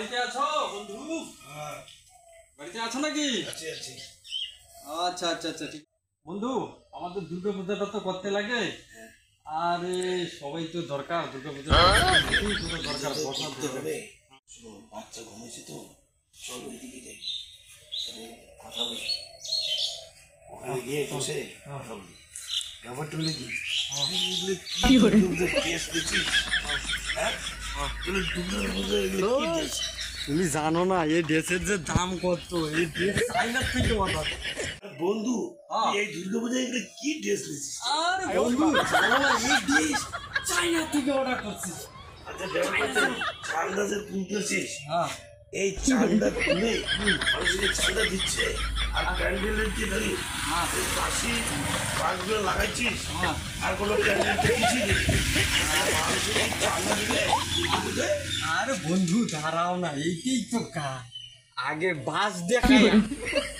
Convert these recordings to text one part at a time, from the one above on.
বাড়িতে আছো বন্ধু? বাড়িতে আছো নাকি? আচ্ছা আচ্ছা আচ্ছা ঠিক। বন্ধু আমাদের দুর্গা পূজাটা তো করতে লাগে, আরে সবাই তো দরকার দুর্গা পূজা দরকার, বসাতে হবে। বাচ্চা ঘুমিয়েছে তো, চলো এদিকে যাই, কথা বলি। ওখানে গিয়ে বসে কথা বলি। ব্যাপারটা হলে কি তুমি জানো না এই ড্রেসের যে দাম কত? এই ড্রেস চাইনার থেকে অর্ডার। বন্ধু এই দুর্গা পূজায় এগুলো কি ড্রেস নিয়েছিস? আরে বন্ধু জানো না এই ড্রেস চাইনা থেকে অর্ডার করছিস। আচ্ছা ব্যাপারটা চান্দা যে তুলতেছিস, হ্যাঁ এই চান্দা তুলে মানুষকে চান্দা দিচ্ছে আর প্যান্ডেলের যে ধরি বাসি বাসগুলো লাগাইছিস আর কোনো প্যান্ডেলটা কিছুই নেই। মানুষকে চান্দা দিলে আরে বন্ধু দাঁড়াও না, এইটাই তো কাজ। আগে বাস দেখাই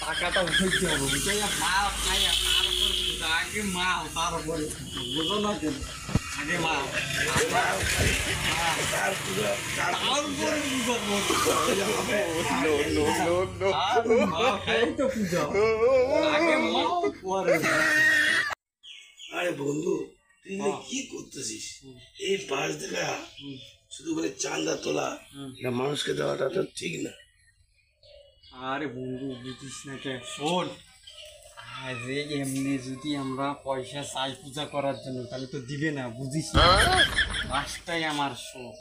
টাকাটা উঠাইতে হবে, উঠাইয়া মাল খাইয়া তারপর পূজা। আগে মাল তারপরে বুঝো না কেন? আগে মাল আরে বন্ধু তুই কি করতেছিস? এই পাশ দেখা শুধু করে চান্দা তোলা, এটা মানুষকে দেওয়াটা তো ঠিক না। আরে বন্ধু বুঝিস না কে? শোন, আরে এমনি যদি আমরা পয়সা চাই পূজা করার জন্য তাহলে তো দিবে না, বুঝিস না? বাসটাই আমার শোক,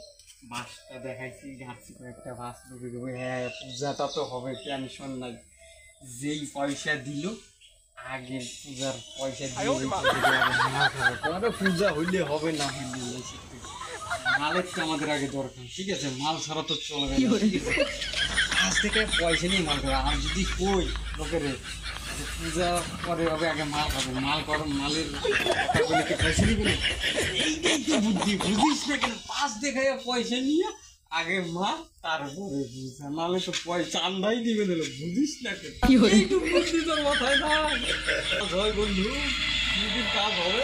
বাসটা দেখাইছি ঘাটছি কয়েকটা বাস ঢুকে দেবো। হ্যাঁ পূজাটা তো হবে, টেনশন নাই। যেই পয়সা দিল আগে পূজার পয়সা দিয়ে পূজা হইলে হবে না হইলে মালের তো আমাদের আগে দরকার, ঠিক আছে? মাল ছাড়া তো চলবে না, ঠিক আছে? আজ থেকে পয়সা নিয়ে মাল করে। আর যদি কই লোকের পূজা পরে হবে আগে মাল খাবে, মাল করো মালের পয়সা নিবে না, এইটাই তো বুদ্ধি, বুঝিস না কেন? পাঁচ দেখায় পয়সা নিয়ে আগে মাল তারপরে পূজা, নাহলে তো পয়সা চান্দাই দিবে না, বুঝিস না কেন? এইটুকু বুদ্ধি তোর মাথায় না? হয় বন্ধু, কাজ হবে।